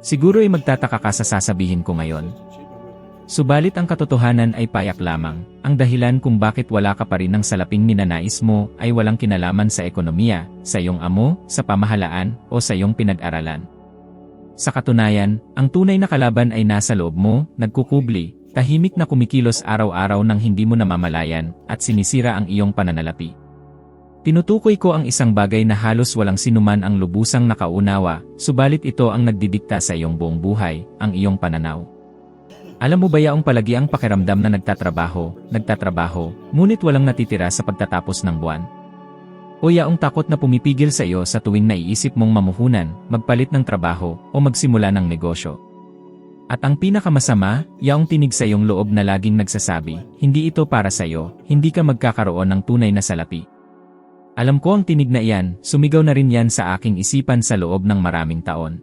Siguro ay magtataka ka sa sasabihin ko ngayon. Subalit ang katotohanan ay payak lamang. Ang dahilan kung bakit wala ka pa rin ng salaping ninanais mo ay walang kinalaman sa ekonomiya, sa iyong amo, sa pamahalaan, o sa iyong pinag-aralan. Sa katunayan, ang tunay na kalaban ay nasa loob mo, nagkukubli, tahimik na kumikilos araw-araw nang hindi mo namamalayan, at sinisira ang iyong pananalapi. Tinutukoy ko ang isang bagay na halos walang sinuman ang lubusang nakaunawa, subalit ito ang nagdidikta sa iyong buong buhay, ang iyong pananaw. Alam mo ba yaong palagi ang pakiramdam na nagtatrabaho, ngunit walang natitira sa pagtatapos ng buwan? O yaong takot na pumipigil sa iyo sa tuwing naiisip mong mamuhunan, magpalit ng trabaho, o magsimula ng negosyo? At ang pinakamasama, yaong tinig sa iyong loob na laging nagsasabi, hindi ito para sa iyo, hindi ka magkakaroon ng tunay na salapi. Alam ko ang tinig na iyan, sumigaw na rin yan sa aking isipan sa loob ng maraming taon.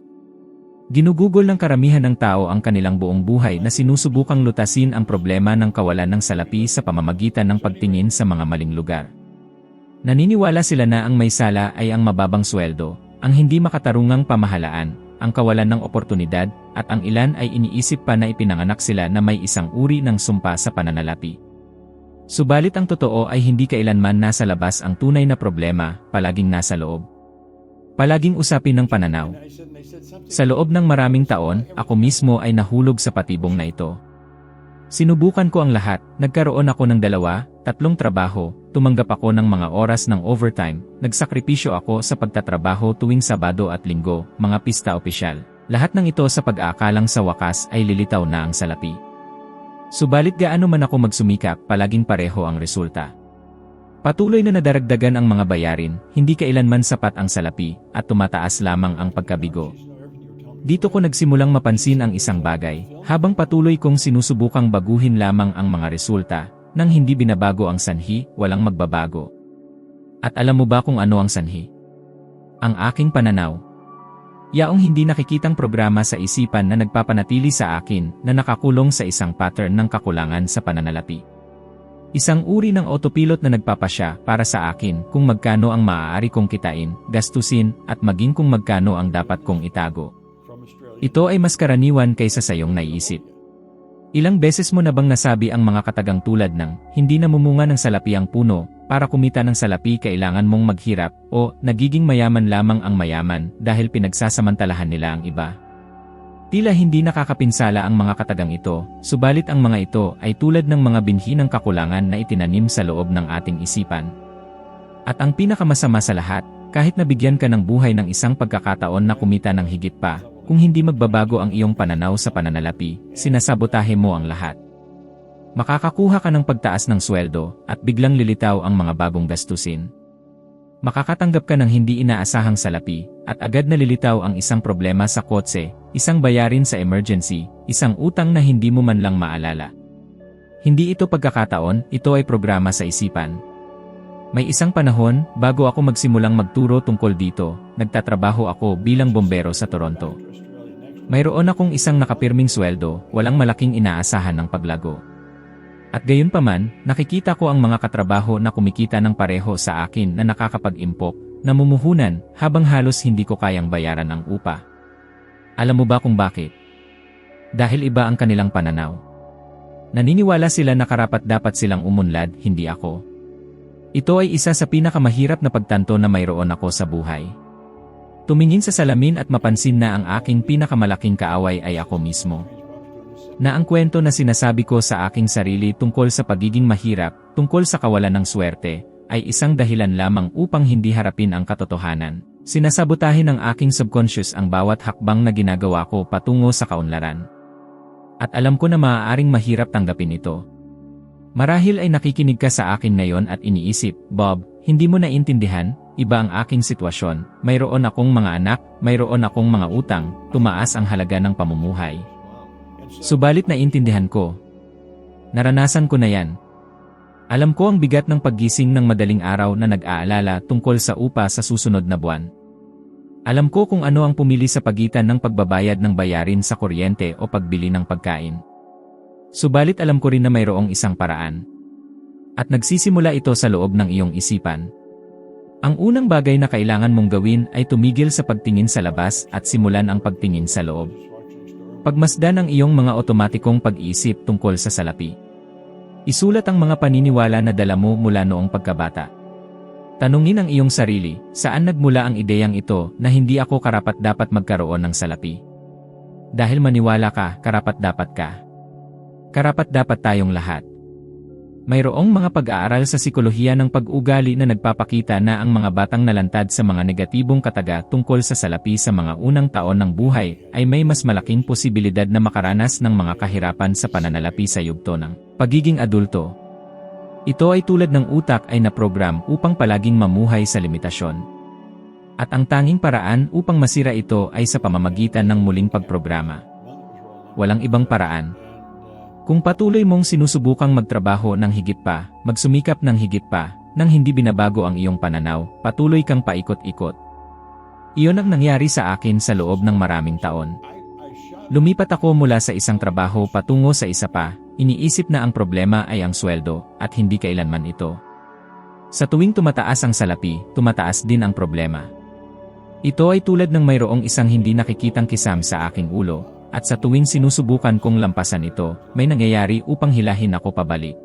Ginugugol ng karamihan ng tao ang kanilang buong buhay na sinusubukang lutasin ang problema ng kawalan ng salapi sa pamamagitan ng pagtingin sa mga maling lugar. Naniniwala sila na ang may sala ay ang mababang sweldo, ang hindi makatarungang pamahalaan, ang kawalan ng oportunidad, at ang ilan ay iniisip pa na ipinanganak sila na may isang uri ng sumpa sa pananalapi. Subalit ang totoo ay hindi kailanman nasa labas ang tunay na problema, palaging nasa loob. Palaging usapin ng pananaw. Sa loob ng maraming taon, ako mismo ay nahulog sa patibong na ito. Sinubukan ko ang lahat, nagkaroon ako ng 2, 3 trabaho, tumanggap ako ng mga oras ng overtime, nagsakripisyo ako sa pagtatrabaho tuwing Sabado at Linggo, mga pista opisyal. Lahat ng ito sa pag-aakalang sa wakas ay lilitaw na ang salapi. Subalit gaano man ako magsumikap, palaging pareho ang resulta. Patuloy na nadaragdagan ang mga bayarin, hindi kailanman sapat ang salapi, at tumataas lamang ang pagkabigo. Dito ko nagsimulang mapansin ang isang bagay, habang patuloy kong sinusubukang baguhin lamang ang mga resulta, nang hindi binabago ang sanhi, walang magbabago. At alam mo ba kung ano ang sanhi? Ang aking pananaw. Yaong hindi nakikitang programa sa isipan na nagpapanatili sa akin na nakakulong sa isang pattern ng kakulangan sa pananalapi. Isang uri ng autopilot na nagpapasya para sa akin kung magkano ang maaari kong kitain, gastusin, at maging kung magkano ang dapat kong itago. Ito ay mas karaniwan kaysa sa iyong naiisip. Ilang beses mo na bang nasabi ang mga katagang tulad ng, hindi namumunga ng salapi ang puno, para kumita ng salapi kailangan mong maghirap, o nagiging mayaman lamang ang mayaman dahil pinagsasamantalahan nila ang iba? Tila hindi nakakapinsala ang mga katagang ito, subalit ang mga ito ay tulad ng mga binhi ng kakulangan na itinanim sa loob ng ating isipan. At ang pinakamasama sa lahat, kahit nabigyan ka ng buhay ng isang pagkakataon na kumita ng higit pa, kung hindi magbabago ang iyong pananaw sa pananalapi, sinasabotahe mo ang lahat. Makakakuha ka ng pagtaas ng sweldo, at biglang lilitaw ang mga bagong gastusin. Makakatanggap ka ng hindi inaasahang salapi, at agad nalilitaw ang isang problema sa kotse, isang bayarin sa emergency, isang utang na hindi mo man lang maalala. Hindi ito pagkakataon, ito ay programa sa isipan. May isang panahon, bago ako magsimulang magturo tungkol dito, nagtatrabaho ako bilang bombero sa Toronto. Mayroon akong isang nakapirming sweldo, walang malaking inaasahan ng paglago. At gayunpaman, nakikita ko ang mga katrabaho na kumikita ng pareho sa akin na nakakapag-impok, namumuhunan, habang halos hindi ko kayang bayaran ang upa. Alam mo ba kung bakit? Dahil iba ang kanilang pananaw. Naniniwala sila na karapat-dapat silang umunlad, hindi ako. Ito ay isa sa pinakamahirap na pagtanto na mayroon ako sa buhay. Tumingin sa salamin at mapansin na ang aking pinakamalaking kaaway ay ako mismo. Na ang kwento na sinasabi ko sa aking sarili tungkol sa pagiging mahirap, tungkol sa kawalan ng swerte, ay isang dahilan lamang upang hindi harapin ang katotohanan. Sinasabotahin ng aking subconscious ang bawat hakbang na ginagawa ko patungo sa kaunlaran. At alam ko na maaaring mahirap tanggapin ito. Marahil ay nakikinig ka sa akin ngayon at iniisip, Bob, hindi mo naintindihan, iba ang aking sitwasyon, mayroon akong mga anak, mayroon akong mga utang, tumaas ang halaga ng pamumuhay. Subalit naintindihan ko. Naranasan ko na yan. Alam ko ang bigat ng paggising ng madaling araw na nag-aalala tungkol sa upa sa susunod na buwan. Alam ko kung ano ang pumili sa pagitan ng pagbabayad ng bayarin sa kuryente o pagbili ng pagkain. Subalit alam ko rin na mayroong isang paraan. At nagsisimula ito sa loob ng iyong isipan. Ang unang bagay na kailangan mong gawin ay tumigil sa pagtingin sa labas at simulan ang pagtingin sa loob. Pagmasdan ang iyong mga otomatikong pag-iisip tungkol sa salapi. Isulat ang mga paniniwala na dala mo mula noong pagkabata. Tanungin ang iyong sarili, saan nagmula ang ideyang ito na hindi ako karapat-dapat magkaroon ng salapi? Dahil maniwala ka, karapat-dapat ka. Karapat-dapat tayong lahat. Mayroong mga pag-aaral sa sikolohiya ng pag-ugali na nagpapakita na ang mga batang nalantad sa mga negatibong kataga tungkol sa salapi sa mga unang taon ng buhay ay may mas malaking posibilidad na makaranas ng mga kahirapan sa pananalapi sa yugto ng pagiging adulto. Ito ay tulad ng utak ay naprogram upang palaging mamuhay sa limitasyon. At ang tanging paraan upang masira ito ay sa pamamagitan ng muling pagprograma. Walang ibang paraan. Kung patuloy mong sinusubukang magtrabaho ng higit pa, magsumikap ng higit pa, nang hindi binabago ang iyong pananaw, patuloy kang paikot-ikot. Iyon ang nangyari sa akin sa loob ng maraming taon. Lumipat ako mula sa isang trabaho patungo sa isa pa, iniisip na ang problema ay ang sweldo, at hindi kailanman ito. Sa tuwing tumataas ang salapi, tumataas din ang problema. Ito ay tulad ng mayroong isang hindi nakikitang kisam sa aking ulo, at sa tuwing sinusubukan kong lampasan ito, may nangyayari upang hilahin ako pabalik.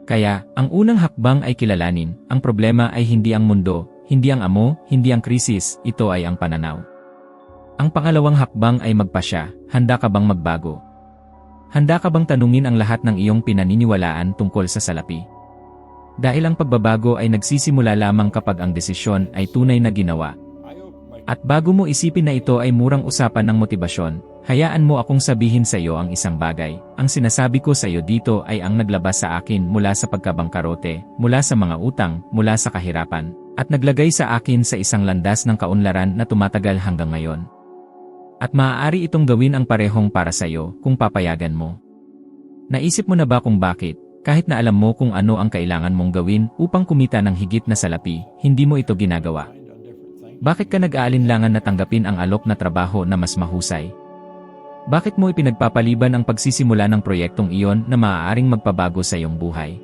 Kaya, ang unang hakbang ay kilalanin, ang problema ay hindi ang mundo, hindi ang amo, hindi ang krisis, ito ay ang pananaw. Ang pangalawang hakbang ay magpasya, handa ka bang magbago? Handa ka bang tanungin ang lahat ng iyong pinaniniwalaan tungkol sa salapi? Dahil ang pagbabago ay nagsisimula lamang kapag ang desisyon ay tunay na ginawa. At bago mo isipin na ito ay murang usapan ng motibasyon, hayaan mo akong sabihin sa iyo ang isang bagay. Ang sinasabi ko sa iyo dito ay ang naglabas sa akin mula sa pagkabangkarote, mula sa mga utang, mula sa kahirapan, at naglagay sa akin sa isang landas ng kaunlaran na tumatagal hanggang ngayon. At maaari itong gawin ang parehong para sa iyo kung papayagan mo. Naisip mo na ba kung bakit, kahit na alam mo kung ano ang kailangan mong gawin upang kumita ng higit na salapi, hindi mo ito ginagawa? Bakit ka nag-aalinlangan na tanggapin ang alok na trabaho na mas mahusay? Bakit mo ipinagpapaliban ang pagsisimula ng proyektong iyon na maaaring magpabago sa iyong buhay?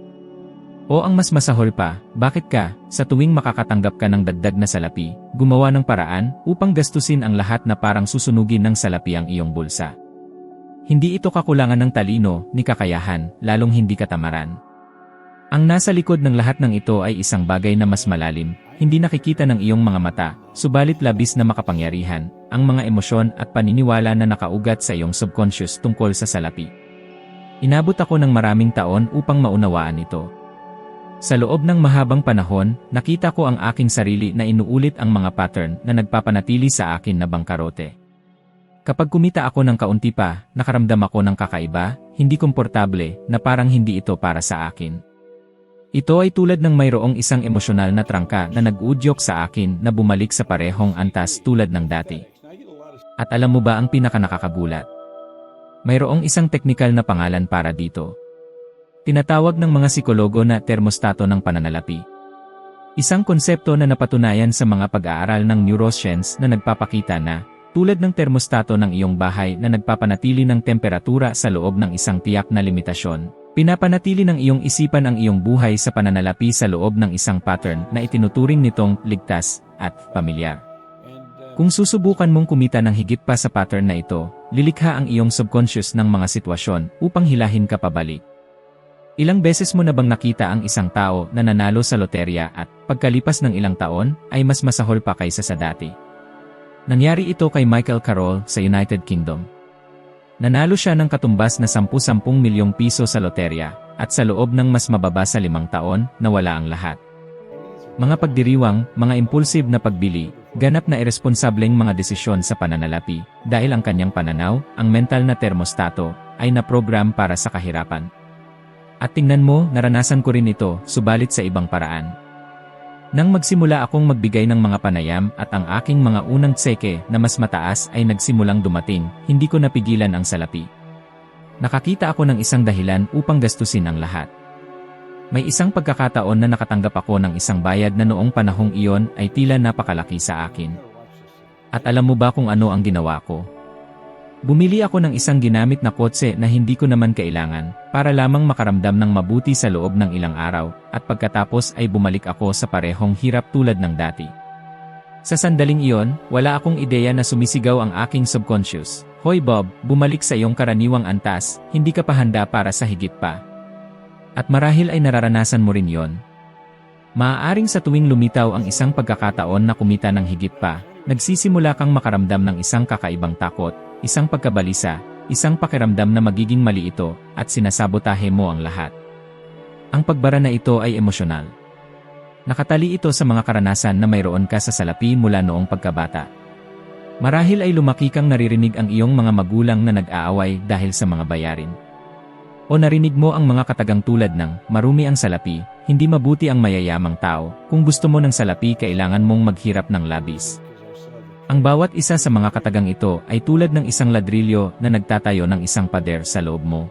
O ang mas masahol pa, bakit ka, sa tuwing makakatanggap ka ng dagdag na salapi, gumawa ng paraan upang gastusin ang lahat na parang susunugin ng salapi ang iyong bulsa? Hindi ito kakulangan ng talino, ni kakayahan, lalong hindi katamaran. Ang nasa likod ng lahat ng ito ay isang bagay na mas malalim, hindi nakikita ng iyong mga mata, subalit labis na makapangyarihan, ang mga emosyon at paniniwala na nakaugat sa iyong subconscious tungkol sa salapi. Inabot ako ng maraming taon upang maunawaan ito. Sa loob ng mahabang panahon, nakita ko ang aking sarili na inuulit ang mga pattern na nagpapanatili sa akin na bangkarote. Kapag kumita ako ng kaunti pa, nakaramdam ako ng kakaiba, hindi komportable, na parang hindi ito para sa akin. Ito ay tulad ng mayroong isang emosyonal na trangka na nag-uudyok sa akin na bumalik sa parehong antas tulad ng dati. At alam mo ba ang pinakanakakagulat? Mayroong isang teknikal na pangalan para dito. Tinatawag ng mga psikologo na termostato ng pananalapi. Isang konsepto na napatunayan sa mga pag-aaral ng neuroscience na nagpapakita na, tulad ng termostato ng iyong bahay na nagpapanatili ng temperatura sa loob ng isang tiyak na limitasyon, pinapanatili ng iyong isipan ang iyong buhay sa pananalapi sa loob ng isang pattern na itinuturing nitong ligtas at pamilyar. Kung susubukan mong kumita ng higit pa sa pattern na ito, lilikha ang iyong subconscious ng mga sitwasyon upang hilahin ka pabalik. Ilang beses mo na bang nakita ang isang tao na nanalo sa loterya at, pagkalipas ng ilang taon, ay mas masahol pa kaysa sa dati? Nangyari ito kay Michael Carroll sa United Kingdom. Nanalo siya ng katumbas na 10 milyong piso sa loterya, at sa loob ng mas mababa sa 5 taon, nawala ang lahat. Mga pagdiriwang, mga impulsive na pagbili, ganap na iresponsableng mga desisyon sa pananalapi, dahil ang kanyang pananaw, ang mental na termostato, ay naprogram para sa kahirapan. At tingnan mo, naranasan ko rin ito, subalit sa ibang paraan. Nang magsimula akong magbigay ng mga panayam at ang aking mga unang tseke na mas mataas ay nagsimulang dumating, hindi ko napigilan ang salapi. Nakakita ako ng isang dahilan upang gastusin ang lahat. May isang pagkakataon na nakatanggap ako ng isang bayad na noong panahong iyon ay tila napakalaki sa akin. At alam mo ba kung ano ang ginawa ko? Bumili ako ng isang ginamit na kotse na hindi ko naman kailangan, para lamang makaramdam ng mabuti sa loob ng ilang araw, at pagkatapos ay bumalik ako sa parehong hirap tulad ng dati. Sa sandaling iyon, wala akong ideya na sumisigaw ang aking subconscious. Hoy Bob, bumalik sa iyong karaniwang antas, hindi ka pa handa para sa higit pa. At marahil ay nararanasan mo rin yon. Maaaring sa tuwing lumitaw ang isang pagkakataon na kumita ng higit pa, nagsisimula kang makaramdam ng isang kakaibang takot, isang pagkabalisa, isang pakiramdam na magiging mali ito, at sinasabotahe mo ang lahat. Ang pagbara na ito ay emosyonal. Nakatali ito sa mga karanasan na mayroon ka sa salapi mula noong pagkabata. Marahil ay lumaki kang naririnig ang iyong mga magulang na nag-aaway dahil sa mga bayarin. O narinig mo ang mga katagang tulad ng, marumi ang salapi, hindi mabuti ang mayayamang tao, kung gusto mo ng salapi kailangan mong maghirap ng labis. Ang bawat isa sa mga katagang ito ay tulad ng isang ladrilyo na nagtatayo ng isang pader sa loob mo.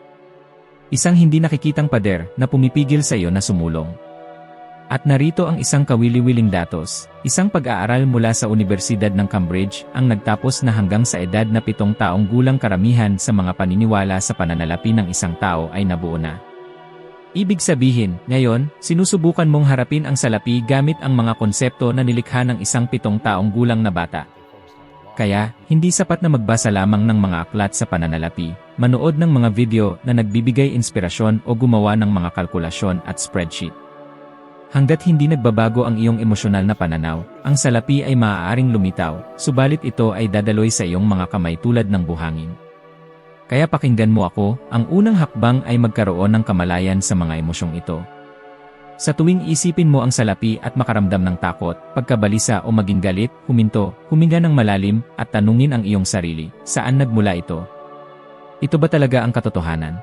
Isang hindi nakikitang pader na pumipigil sa iyo na sumulong. At narito ang isang kawili-wiling datos, isang pag-aaral mula sa Universidad ng Cambridge ang nagtapos na hanggang sa edad na 7 taong gulang karamihan sa mga paniniwala sa pananalapi ng isang tao ay nabuo na. Ibig sabihin, ngayon, sinusubukan mong harapin ang salapi gamit ang mga konsepto na nilikha ng isang 7 taong gulang na bata. Kaya, hindi sapat na magbasa lamang ng mga aklat sa pananalapi, manood ng mga video na nagbibigay inspirasyon o gumawa ng mga kalkulasyon at spreadsheet. Hanggat hindi nagbabago ang iyong emosyonal na pananaw, ang salapi ay maaaring lumitaw, subalit ito ay dadaloy sa iyong mga kamay tulad ng buhangin. Kaya pakinggan mo ako, ang unang hakbang ay magkaroon ng kamalayan sa mga emosyong ito. Sa tuwing isipin mo ang salapi at makaramdam ng takot, pagkabalisa o maging galit, huminto, huminga ng malalim, at tanungin ang iyong sarili, saan nagmula ito? Ito ba talaga ang katotohanan?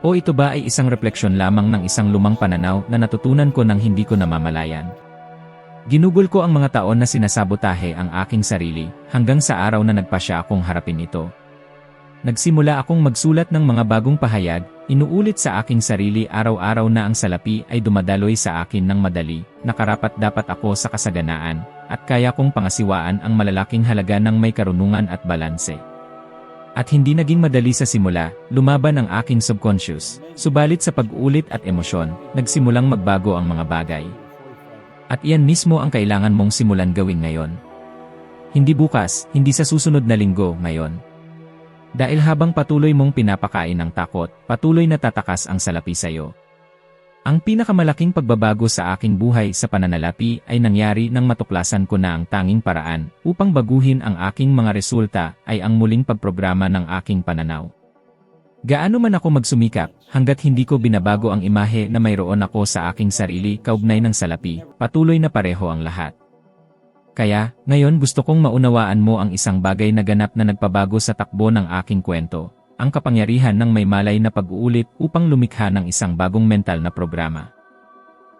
O ito ba ay isang refleksyon lamang ng isang lumang pananaw na natutunan ko nang hindi ko namamalayan? Ginugol ko ang mga taon na sinasabotahe ang aking sarili, hanggang sa araw na nagpasya akong harapin ito. Nagsimula akong magsulat ng mga bagong pahayag, inuulit sa aking sarili araw-araw na ang salapi ay dumadaloy sa akin ng madali, nakarapat-dapat ako sa kasaganaan, at kaya kong pangasiwaan ang malalaking halaga ng may karunungan at balanse. At hindi naging madali sa simula, lumaban ang aking subconscious, subalit sa pag-ulit at emosyon, nagsimulang magbago ang mga bagay. At iyan mismo ang kailangan mong simulan gawin ngayon. Hindi bukas, hindi sa susunod na linggo, ngayon. Dahil habang patuloy mong pinapakain ng takot, patuloy na tatakas ang salapi sa iyo. Ang pinakamalaking pagbabago sa aking buhay sa pananalapi ay nangyari nang matuklasan ko na ang tanging paraan upang baguhin ang aking mga resulta ay ang muling pagprograma ng aking pananaw. Gaano man ako magsumikap, hanggat hindi ko binabago ang imahe na mayroon ako sa aking sarili kaugnay ng salapi, patuloy na pareho ang lahat. Kaya, ngayon gusto kong maunawaan mo ang isang bagay na ganap na nagpabago sa takbo ng aking kwento. Ang kapangyarihan ng may malay na pag-uulit upang lumikha ng isang bagong mental na programa.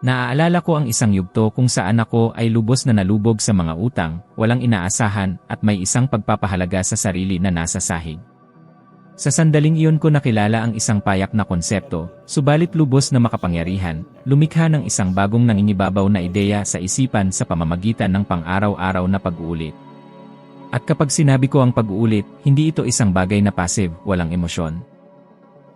Naaalala ko ang isang yugto kung saan ako ay lubos na nalubog sa mga utang, walang inaasahan, at may isang pagpapahalaga sa sarili na nasa sahig. Sa sandaling iyon ko nakilala ang isang payak na konsepto, subalit lubos na makapangyarihan, lumikha ng isang bagong nangingibabaw na ideya sa isipan sa pamamagitan ng pang-araw-araw na pag-uulit. At kapag sinabi ko ang pag-uulit, hindi ito isang bagay na passive, walang emosyon.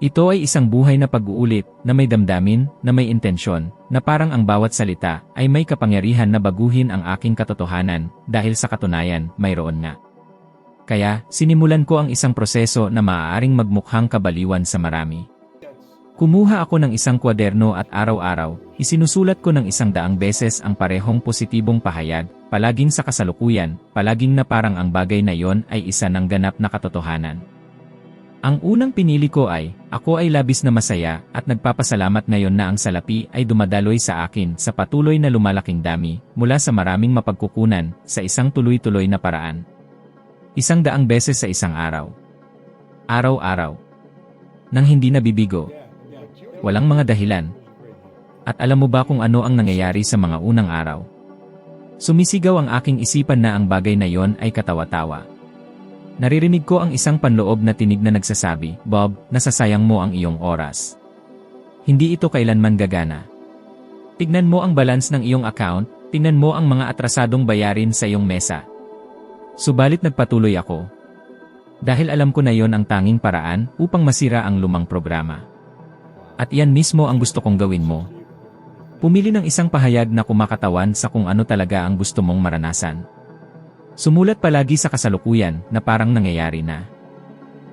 Ito ay isang buhay na pag-uulit, na may damdamin, na may intensyon, na parang ang bawat salita ay may kapangyarihan na baguhin ang aking katotohanan, dahil sa katunayan, mayroon nga. Kaya, sinimulan ko ang isang proseso na maaaring magmukhang kabaliwan sa marami. Kumuha ako ng isang kwaderno at araw-araw, isinusulat ko ng 100 beses ang parehong positibong pahayag, palaging sa kasalukuyan, palaging na parang ang bagay na yon ay isa ng ganap na katotohanan. Ang unang pinili ko ay, ako ay labis na masaya at nagpapasalamat ngayon na ang salapi ay dumadaloy sa akin sa patuloy na lumalaking dami, mula sa maraming mapagkukunan, sa isang tuloy-tuloy na paraan. 100 beses sa isang araw. Araw-araw. Nang hindi nabibigo. Walang mga dahilan. At alam mo ba kung ano ang nangyayari sa mga unang araw? Sumisigaw ang aking isipan na ang bagay na yon ay katawa-tawa. Naririnig ko ang isang panloob na tinig na nagsasabi, Bob, nasasayang mo ang iyong oras. Hindi ito kailanman gagana. Tignan mo ang balance ng iyong account, tignan mo ang mga atrasadong bayarin sa iyong mesa. Subalit nagpatuloy ako. Dahil alam ko na yon ang tanging paraan upang masira ang lumang programa. At iyan mismo ang gusto kong gawin mo. Pumili ng isang pahayag na kumakatawan sa kung ano talaga ang gusto mong maranasan. Sumulat palagi sa kasalukuyan na parang nangyayari na.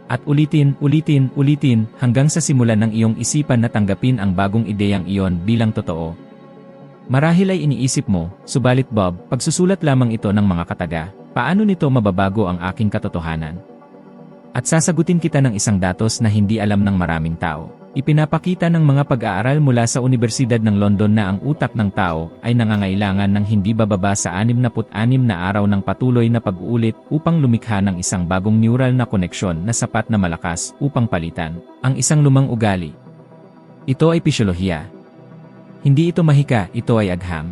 At ulitin, ulitin, ulitin hanggang sa simulan ng iyong isipan na tanggapin ang bagong ideyang iyon bilang totoo. Marahil ay iniisip mo, subalit Bob, pagsusulat lamang ito ng mga kataga, paano nito mababago ang aking katotohanan? At sasagutin kita ng isang datos na hindi alam ng maraming tao. Ipinapakita ng mga pag-aaral mula sa Universidad ng London na ang utak ng tao ay nangangailangan ng hindi bababa sa 66 na araw ng patuloy na pag-uulit upang lumikha ng isang bagong neural na koneksyon na sapat na malakas upang palitan ang isang lumang ugali. Ito ay pisyolohiya. Hindi ito mahika, ito ay agham.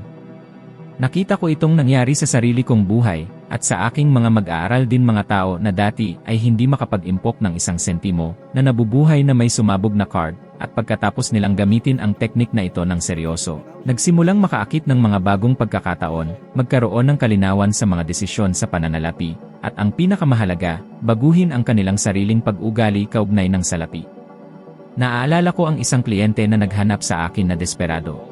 Nakita ko itong nangyari sa sarili kong buhay at sa aking mga mag-aaral din mga tao na dati ay hindi makapag-impok ng isang sentimo na nabubuhay na may sumabog na card at pagkatapos nilang gamitin ang teknik na ito ng seryoso, nagsimulang makaakit ng mga bagong pagkakataon, magkaroon ng kalinawan sa mga desisyon sa pananalapi, at ang pinakamahalaga, baguhin ang kanilang sariling pag-ugali kaugnay ng salapi. Naaalala ko ang isang kliyente na naghanap sa akin na desperado.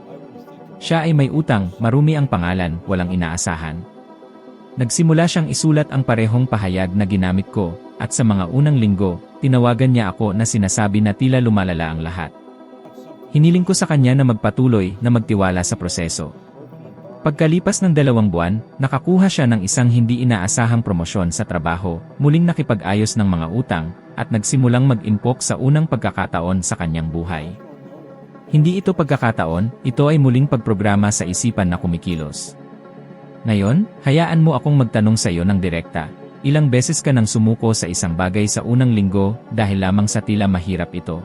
Siya ay may utang, marumi ang pangalan, walang inaasahan. Nagsimula siyang isulat ang parehong pahayag na ginamit ko, at sa mga unang linggo, tinawagan niya ako na sinasabi na tila lumalala ang lahat. Hiniling ko sa kanya na magpatuloy na magtiwala sa proseso. Pagkalipas ng 2 buwan, nakakuha siya ng isang hindi inaasahang promosyon sa trabaho, muling nakipag-ayos ng mga utang, at nagsimulang mag-impok sa unang pagkakataon sa kanyang buhay. Hindi ito pagkakataon, ito ay muling pagprograma sa isipan na kumikilos. Ngayon, hayaan mo akong magtanong sa iyo ng direkta. Ilang beses ka nang sumuko sa isang bagay sa unang linggo dahil lamang sa tila mahirap ito?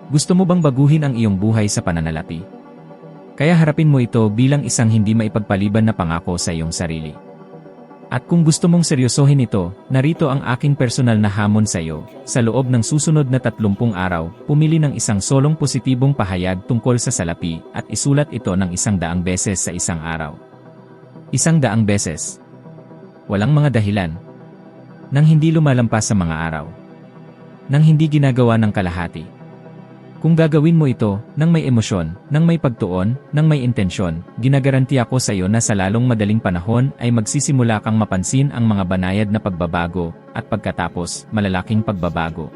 Gusto mo bang baguhin ang iyong buhay sa pananalapi? Kaya harapin mo ito bilang isang hindi maipagpaliban na pangako sa iyong sarili. At kung gusto mong seryosohin ito, narito ang aking personal na hamon sa iyo. Sa loob ng susunod na 30 araw, pumili ng isang solong positibong pahayag tungkol sa salapi at isulat ito ng 100 beses sa isang araw. 100 beses. Walang mga dahilan. Nang hindi lumalampas sa mga araw. Nang hindi ginagawa ng kalahati. Kung gagawin mo ito, nang may emosyon, nang may pagtuon, nang may intensyon, ginagaranti ako sa iyo na sa lalong madaling panahon ay magsisimula kang mapansin ang mga banayad na pagbabago, at pagkatapos, malalaking pagbabago.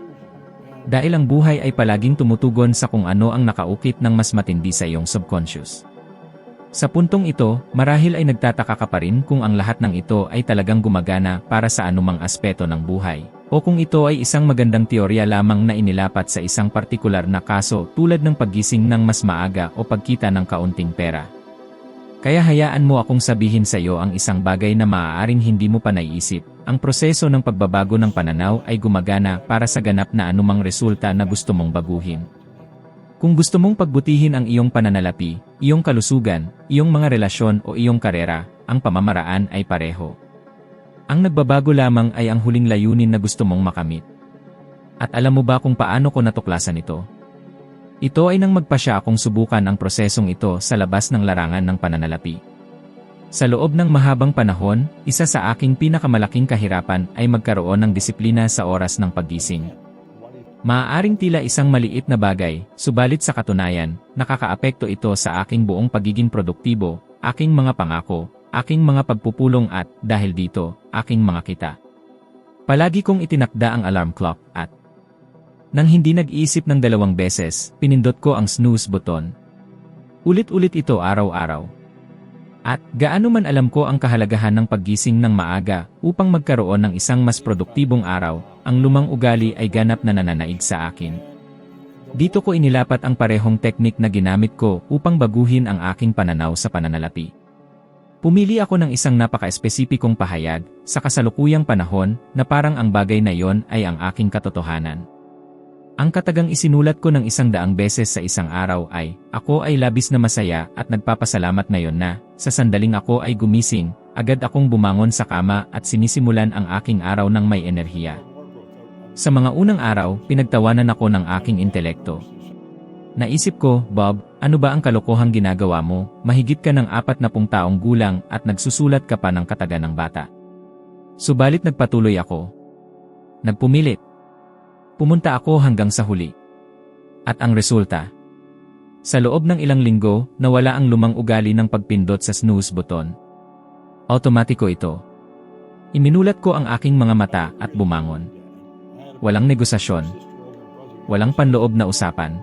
Dahil ang buhay ay palaging tumutugon sa kung ano ang nakaukit ng mas matindi sa iyong subconscious. Sa puntong ito, marahil ay nagtataka ka pa rin kung ang lahat ng ito ay talagang gumagana para sa anumang aspeto ng buhay, o kung ito ay isang magandang teorya lamang na inilapat sa isang partikular na kaso tulad ng paggising ng mas maaga o pagkita ng kaunting pera. Kaya hayaan mo akong sabihin sa iyo ang isang bagay na maaaring hindi mo pa naiisip, ang proseso ng pagbabago ng pananaw ay gumagana para sa ganap na anumang resulta na gusto mong baguhin. Kung gusto mong pagbutihin ang iyong pananalapi, iyong kalusugan, iyong mga relasyon o iyong karera, ang pamamaraan ay pareho. Ang nagbabago lamang ay ang huling layunin na gusto mong makamit. At alam mo ba kung paano ko natuklasan ito? Ito ay nang magpasya akong subukan ang prosesong ito sa labas ng larangan ng pananalapi. Sa loob ng mahabang panahon, isa sa aking pinakamalaking kahirapan ay magkaroon ng disiplina sa oras ng paggising. Maaaring tila isang maliit na bagay, subalit sa katunayan, nakakaapekto ito sa aking buong pagiging produktibo, aking mga pangako, aking mga pagpupulong at, dahil dito, aking mga kita. Palagi kong itinakda ang alarm clock at nang hindi nag-iisip ng 2 beses, pinindot ko ang snooze button. Ulit-ulit ito araw-araw. At gaano man alam ko ang kahalagahan ng paggising ng maaga upang magkaroon ng isang mas produktibong araw, ang lumang ugali ay ganap na nananaig sa akin. Dito ko inilapat ang parehong teknik na ginamit ko upang baguhin ang aking pananaw sa pananalapi. Pumili ako ng isang napaka-espesipikong pahayag sa kasalukuyang panahon na parang ang bagay na yon ay ang aking katotohanan. Ang katagang isinulat ko ng 100 beses sa isang araw ay, ako ay labis na masaya at nagpapasalamat ngayon na, sa sandaling ako ay gumising, agad akong bumangon sa kama at sinisimulan ang aking araw ng may enerhiya. Sa mga unang araw, pinagtawanan ako ng aking intelekto. Naisip ko, Bob, ano ba ang kalokohang ginagawa mo? Mahigit ka ng 40 taong gulang at nagsusulat ka pa ng kataga ng bata. Subalit nagpatuloy ako. Nagpumilit. Pumunta ako hanggang sa huli. At ang resulta? Sa loob ng ilang linggo, nawala ang lumang ugali ng pagpindot sa snooze button. Automatiko ito. Iminulat ko ang aking mga mata at bumangon. Walang negosasyon. Walang panloob na usapan.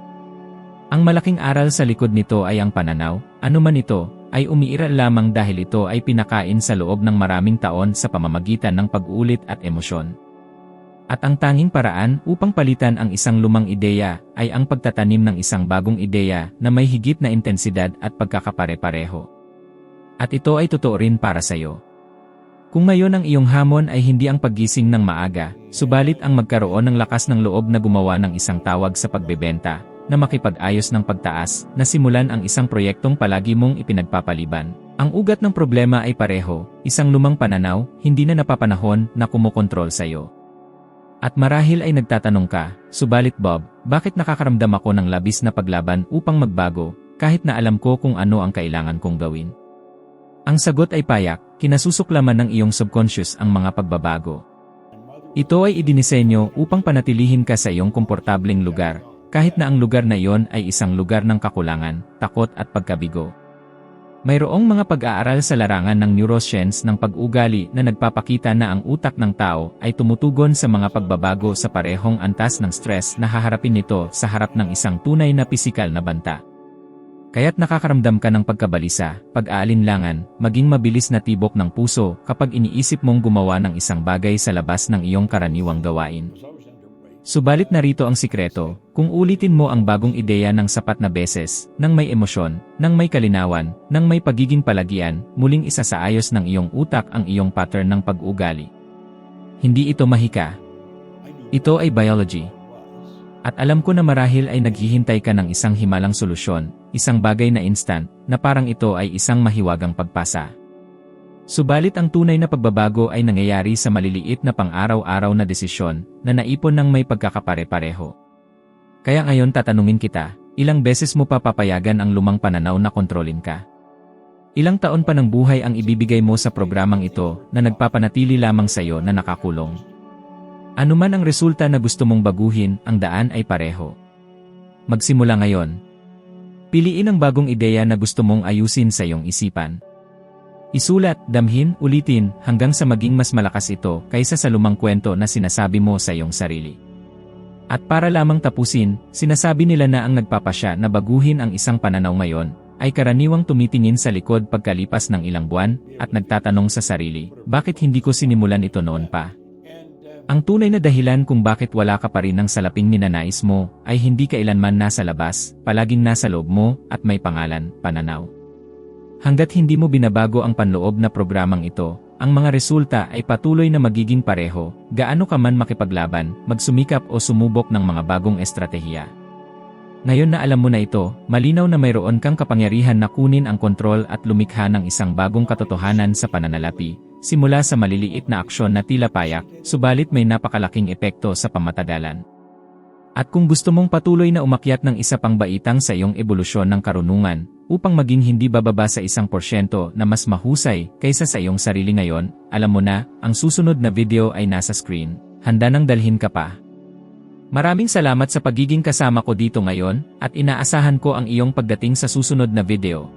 Ang malaking aral sa likod nito ay ang pananaw, anuman ito, ay umiiral lamang dahil ito ay pinakain sa loob ng maraming taon sa pamamagitan ng pag-uulit at emosyon. At ang tanging paraan upang palitan ang isang lumang ideya ay ang pagtatanim ng isang bagong ideya na may higit na intensidad at pagkakapare-pareho. At ito ay totoo rin para sa iyo. Kung ngayon ang iyong hamon ay hindi ang paggising ng maaga, subalit ang magkaroon ng lakas ng loob na gumawa ng isang tawag sa pagbebenta, na makipag-ayos ng pagtaas, na simulan ang isang proyektong palagi mong ipinagpapaliban. Ang ugat ng problema ay pareho, isang lumang pananaw, hindi na napapanahon na kumokontrol sa iyo. At marahil ay nagtatanong ka, subalit Bob, bakit nakakaramdam ako ng labis na paglaban upang magbago, kahit na alam ko kung ano ang kailangan kong gawin? Ang sagot ay payak, kinasusuklaman ng iyong subconscious ang mga pagbabago. Ito ay idinisenyo upang panatilihin ka sa iyong komportableng lugar, kahit na ang lugar na iyon ay isang lugar ng kakulangan, takot at pagkabigo. Mayroong mga pag-aaral sa larangan ng neuroscience ng pag-ugali na nagpapakita na ang utak ng tao ay tumutugon sa mga pagbabago sa parehong antas ng stress na haharapin nito sa harap ng isang tunay na pisikal na banta. Kaya't nakakaramdam ka ng pagkabalisa, pag-aalinlangan, maging mabilis na tibok ng puso kapag iniisip mong gumawa ng isang bagay sa labas ng iyong karaniwang gawain. Subalit narito ang sikreto, kung ulitin mo ang bagong ideya ng sapat na beses, nang may emosyon, nang may kalinawan, nang may pagiging palagian, muling isasaayos ng iyong utak ang iyong pattern ng pag-ugali. Hindi ito mahika. Ito ay biology. At alam ko na marahil ay naghihintay ka ng isang himalang solusyon, isang bagay na instant, na parang ito ay isang mahiwagang pagpasa. Subalit ang tunay na pagbabago ay nangyayari sa maliliit na pang-araw-araw na desisyon na naipon ng may pagkakapare-pareho. Kaya ngayon tatanungin kita, ilang beses mo pa papayagan ang lumang pananaw na kontrolin ka? Ilang taon pa ng buhay ang ibibigay mo sa programang ito na nagpapanatili lamang sa iyo na nakakulong? Ano man ang resulta na gusto mong baguhin, ang daan ay pareho. Magsimula ngayon. Piliin ang bagong ideya na gusto mong ayusin sa iyong isipan. Isulat, damhin, ulitin, hanggang sa maging mas malakas ito kaysa sa lumang kwento na sinasabi mo sa iyong sarili. At para lamang tapusin, sinasabi nila na ang nagpapasya na baguhin ang isang pananaw ngayon, ay karaniwang tumitingin sa likod pagkalipas ng ilang buwan, at nagtatanong sa sarili, bakit hindi ko sinimulan ito noon pa? Ang tunay na dahilan kung bakit wala ka pa rin ng salaping ninanais mo, ay hindi kailanman nasa labas, palaging nasa loob mo, at may pangalan, pananaw. Hanggat hindi mo binabago ang panloob na programang ito, ang mga resulta ay patuloy na magiging pareho, gaano ka man makipaglaban, magsumikap o sumubok ng mga bagong estratehiya. Ngayon na alam mo na ito, malinaw na mayroon kang kapangyarihan na kunin ang kontrol at lumikha ng isang bagong katotohanan sa pananalapi, simula sa maliliit na aksyon na tila payak, subalit may napakalaking epekto sa pamatagalan. At kung gusto mong patuloy na umakyat ng isa pang baitang sa iyong ebolusyon ng karunungan, upang maging hindi bababa sa 1% na mas mahusay kaysa sa iyong sarili ngayon, alam mo na, ang susunod na video ay nasa screen, handa nang dalhin ka pa. Maraming salamat sa pagiging kasama ko dito ngayon, at inaasahan ko ang iyong pagdating sa susunod na video.